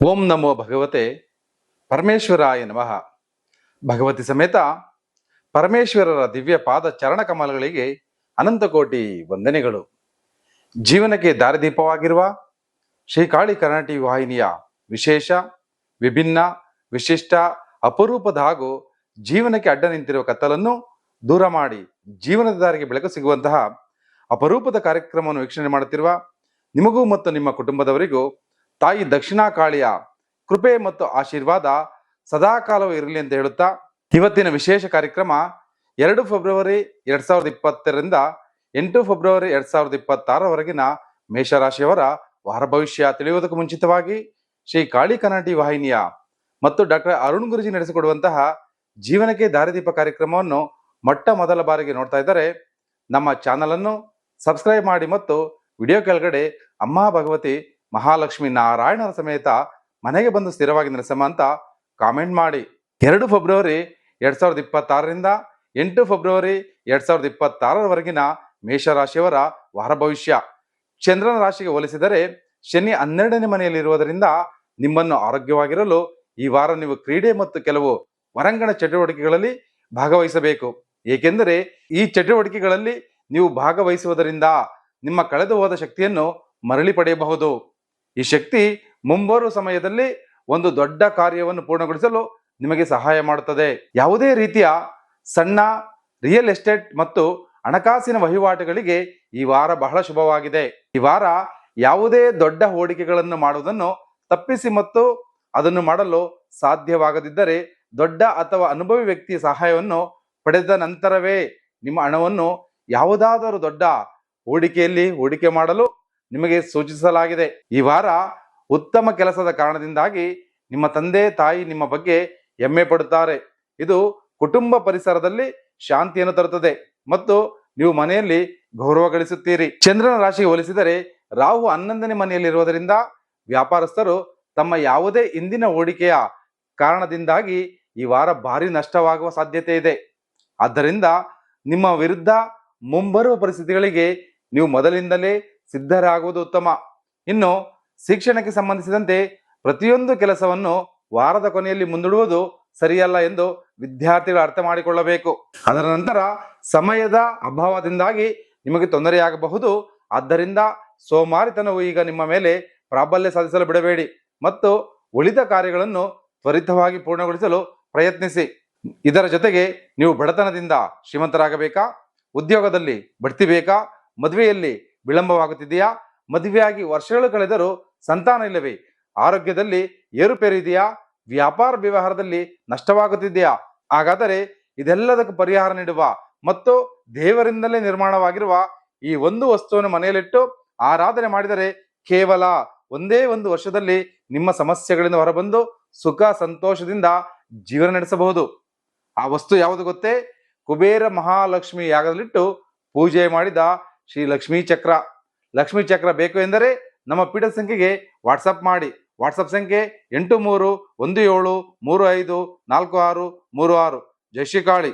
ಓಂ ನಮೋ ಭಗವತೆ ಪರಮೇಶ್ವರಾಯ ನಮಃ. ಭಗವತಿ ಸಮೇತ ಪರಮೇಶ್ವರರ ದಿವ್ಯ ಪಾದ ಚರಣ ಕಮಲಗಳಿಗೆ ಅನಂತಕೋಟಿ ವಂದನೆಗಳು. ಜೀವನಕ್ಕೆ ದಾರಿದೀಪವಾಗಿರುವ ಶ್ರೀಕಾಳಿ ಕರ್ನಾಟಕ ವಾಹಿನಿಯ ವಿಶೇಷ, ವಿಭಿನ್ನ, ವಿಶಿಷ್ಟ, ಅಪರೂಪದ ಹಾಗೂ ಜೀವನಕ್ಕೆ ಅಡ್ಡ ನಿಂತಿರುವ ಕತ್ತಲನ್ನು ದೂರ ಮಾಡಿ ಜೀವನದ ದಾರಿಗೆ ಬೆಳಕು ಸಿಗುವಂತಹ ಅಪರೂಪದ ಕಾರ್ಯಕ್ರಮವನ್ನು ವೀಕ್ಷಣೆ ಮಾಡುತ್ತಿರುವ ನಿಮಗೂ ಮತ್ತು ನಿಮ್ಮ ಕುಟುಂಬದವರಿಗೂ ತಾಯಿ ದಕ್ಷಿಣಾ ಕಾಳಿಯ ಕೃಪೆ ಮತ್ತು ಆಶೀರ್ವಾದ ಸದಾಕಾಲವೂ ಇರಲಿ ಅಂತ ಹೇಳುತ್ತಾ, ಇವತ್ತಿನ ವಿಶೇಷ ಕಾರ್ಯಕ್ರಮ 2 ಫೆಬ್ರವರಿ 2020ರಿಂದ 8 ಫೆಬ್ರವರಿ 2026ರವರೆಗಿನ ಮೇಷರಾಶಿಯವರ ವಾರ ಭವಿಷ್ಯ ತಿಳಿಯುವುದಕ್ಕೂ ಮುಂಚಿತವಾಗಿ ಶ್ರೀ ಕಾಳಿ ಕರ್ನಾಟಕ ವಾಹಿನಿಯ ಮತ್ತು ಡಾಕ್ಟರ್ ಅರುಣ್ ಗುರುಜಿ ನಡೆಸಿಕೊಡುವಂತಹ ಜೀವನಕ್ಕೆ ದಾರಿದೀಪ ಕಾರ್ಯಕ್ರಮವನ್ನು ಮೊಟ್ಟ ಮೊದಲ ಬಾರಿಗೆ ನೋಡ್ತಾ ಇದ್ದಾರೆ, ನಮ್ಮ ಚಾನಲ್ ಅನ್ನು ಸಬ್ಸ್ಕ್ರೈಬ್ ಮಾಡಿ ಮತ್ತು ವಿಡಿಯೋ ಕೆಳಗಡೆ ಅಮ್ಮ ಭಗವತಿ ಮಹಾಲಕ್ಷ್ಮಿ ನಾರಾಯಣರ ಸಮೇತ ಮನೆಗೆ ಬಂದು ಸ್ಥಿರವಾಗಿ ನೆಲೆಸಮ್ಮ ಅಂತ ಕಾಮೆಂಟ್ ಮಾಡಿ. 2 ಫೆಬ್ರವರಿ 2026ರಿಂದ 8 ಫೆಬ್ರವರಿ 2026ರವರೆಗಿನ ಮೇಷರಾಶಿಯವರ ವಾರ ಭವಿಷ್ಯ. ಚಂದ್ರನ ರಾಶಿಗೆ ಹೋಲಿಸಿದರೆ ಶನಿ 12ನೇ ಮನೆಯಲ್ಲಿರುವುದರಿಂದ ನಿಮ್ಮನ್ನು ಆರೋಗ್ಯವಾಗಿರಲು ಈ ವಾರ ನೀವು ಕ್ರೀಡೆ ಮತ್ತು ಕೆಲವು ಹೊರಾಂಗಣ ಚಟುವಟಿಕೆಗಳಲ್ಲಿ ಭಾಗವಹಿಸಬೇಕು. ಏಕೆಂದರೆ ಈ ಚಟುವಟಿಕೆಗಳಲ್ಲಿ ನೀವು ಭಾಗವಹಿಸುವುದರಿಂದ ನಿಮ್ಮ ಕಳೆದು ಹೋದ ಶಕ್ತಿಯನ್ನು ಮರಳಿ ಪಡೆಯಬಹುದು. ಈ ಶಕ್ತಿ ಮುಂಬರುವ ಸಮಯದಲ್ಲಿ ಒಂದು ದೊಡ್ಡ ಕಾರ್ಯವನ್ನು ಪೂರ್ಣಗೊಳಿಸಲು ನಿಮಗೆ ಸಹಾಯ ಮಾಡುತ್ತದೆ. ಯಾವುದೇ ರೀತಿಯ ಸಣ್ಣ ರಿಯಲ್ ಎಸ್ಟೇಟ್ ಮತ್ತು ಹಣಕಾಸಿನ ವಹಿವಾಟುಗಳಿಗೆ ಈ ವಾರ ಬಹಳ ಶುಭವಾಗಿದೆ. ಈ ವಾರ ಯಾವುದೇ ದೊಡ್ಡ ಹೂಡಿಕೆಗಳನ್ನು ಮಾಡುವುದನ್ನು ತಪ್ಪಿಸಿ ಮತ್ತು ಅದನ್ನು ಮಾಡಲು ಸಾಧ್ಯವಾಗದಿದ್ದರೆ ದೊಡ್ಡ ಅಥವಾ ಅನುಭವಿ ವ್ಯಕ್ತಿಯ ಸಹಾಯವನ್ನು ಪಡೆದ ನಂತರವೇ ನಿಮ್ಮ ಹಣವನ್ನು ಯಾವುದಾದರೂ ದೊಡ್ಡ ಹೂಡಿಕೆಯಲ್ಲಿ ಹೂಡಿಕೆ ಮಾಡಲು ನಿಮಗೆ ಸೂಚಿಸಲಾಗಿದೆ. ಈ ವಾರ ಉತ್ತಮ ಕೆಲಸದ ಕಾರಣದಿಂದಾಗಿ ನಿಮ್ಮ ತಂದೆ ತಾಯಿ ನಿಮ್ಮ ಬಗ್ಗೆ ಹೆಮ್ಮೆ ಪಡುತ್ತಾರೆ. ಇದು ಕುಟುಂಬ ಪರಿಸರದಲ್ಲಿ ಶಾಂತಿಯನ್ನು ತರುತ್ತದೆ ಮತ್ತು ನೀವು ಮನೆಯಲ್ಲಿ ಗೌರವ ಗಳಿಸುತ್ತೀರಿ. ಚಂದ್ರನ ರಾಶಿಗೆ ಹೋಲಿಸಿದರೆ ರಾಹು 11ನೇ ಮನೆಯಲ್ಲಿರುವುದರಿಂದ ವ್ಯಾಪಾರಸ್ಥರು ತಮ್ಮ ಯಾವುದೇ ಹಿಂದಿನ ಹೂಡಿಕೆಯ ಕಾರಣದಿಂದಾಗಿ ಈ ವಾರ ಭಾರಿ ನಷ್ಟವಾಗುವ ಸಾಧ್ಯತೆ ಇದೆ. ಆದ್ದರಿಂದ ನಿಮ್ಮ ವಿರುದ್ಧ ಮುಂಬರುವ ಪರಿಸ್ಥಿತಿಗಳಿಗೆ ನೀವು ಮೊದಲಿಂದಲೇ ಸಿದ್ಧರಾಗುವುದು ಉತ್ತಮ. ಇನ್ನು ಶಿಕ್ಷಣಕ್ಕೆ ಸಂಬಂಧಿಸಿದಂತೆ ಪ್ರತಿಯೊಂದು ಕೆಲಸವನ್ನು ವಾರದ ಕೊನೆಯಲ್ಲಿ ಮುಂದೂಡುವುದು ಸರಿಯಲ್ಲ ಎಂದು ವಿದ್ಯಾರ್ಥಿಗಳು ಅರ್ಥ ಮಾಡಿಕೊಳ್ಳಬೇಕು. ಅದರ ನಂತರ ಸಮಯದ ಅಭಾವದಿಂದಾಗಿ ನಿಮಗೆ ತೊಂದರೆಯಾಗಬಹುದು. ಆದ್ದರಿಂದ ಸೋಮಾರಿತನವು ಈಗ ನಿಮ್ಮ ಮೇಲೆ ಪ್ರಾಬಲ್ಯ ಸಾಧಿಸಲು ಬಿಡಬೇಡಿ ಮತ್ತು ಉಳಿದ ಕಾರ್ಯಗಳನ್ನು ತ್ವರಿತವಾಗಿ ಪೂರ್ಣಗೊಳಿಸಲು ಪ್ರಯತ್ನಿಸಿ. ಇದರ ಜೊತೆಗೆ ನೀವು ಬಡತನದಿಂದ ಶ್ರೀಮಂತರಾಗಬೇಕಾ, ಉದ್ಯೋಗದಲ್ಲಿ ಬಡ್ತಿ ಬೇಕಾ, ಮದುವೆಯಲ್ಲಿ ವಿಳಂಬವಾಗುತ್ತಿದೆಯಾ, ಮದುವೆಯಾಗಿ ವರ್ಷಗಳು ಕಳೆದರೂ ಸಂತಾನ ಇಲ್ಲವೇ, ಆರೋಗ್ಯದಲ್ಲಿ ಏರುಪೇರು ಇದೆಯಾ, ವ್ಯಾಪಾರ ವ್ಯವಹಾರದಲ್ಲಿ ನಷ್ಟವಾಗುತ್ತಿದೆಯಾ? ಹಾಗಾದರೆ ಇದೆಲ್ಲದಕ್ಕೂ ಪರಿಹಾರ ನೀಡುವ ಮತ್ತು ದೇವರಿಂದಲೇ ನಿರ್ಮಾಣವಾಗಿರುವ ಈ ಒಂದು ವಸ್ತುವನ್ನು ಮನೆಯಲ್ಲಿಟ್ಟು ಆರಾಧನೆ ಮಾಡಿದರೆ ಕೇವಲ ಒಂದೇ ಒಂದು ವರ್ಷದಲ್ಲಿ ನಿಮ್ಮ ಸಮಸ್ಯೆಗಳಿಂದ ಹೊರಬಂದು ಸುಖ ಸಂತೋಷದಿಂದ ಜೀವನ ನಡೆಸಬಹುದು. ಆ ವಸ್ತು ಯಾವುದು ಗೊತ್ತೇ? ಕುಬೇರ ಮಹಾಲಕ್ಷ್ಮಿ ಯಾಗದಲ್ಲಿಟ್ಟು ಪೂಜೆ ಮಾಡಿದ ಶ್ರೀ ಲಕ್ಷ್ಮೀ ಚಕ್ರ. ಲಕ್ಷ್ಮೀ ಚಕ್ರ ಬೇಕು ಎಂದರೆ ನಮ್ಮ ಪೀಠದ ಸಂಖ್ಯೆಗೆ ವಾಟ್ಸಪ್ ಮಾಡಿ. ವಾಟ್ಸಪ್ ಸಂಖ್ಯೆ 8317354636. ಜೈ ಶ್ರೀ ಕಾಳಿ.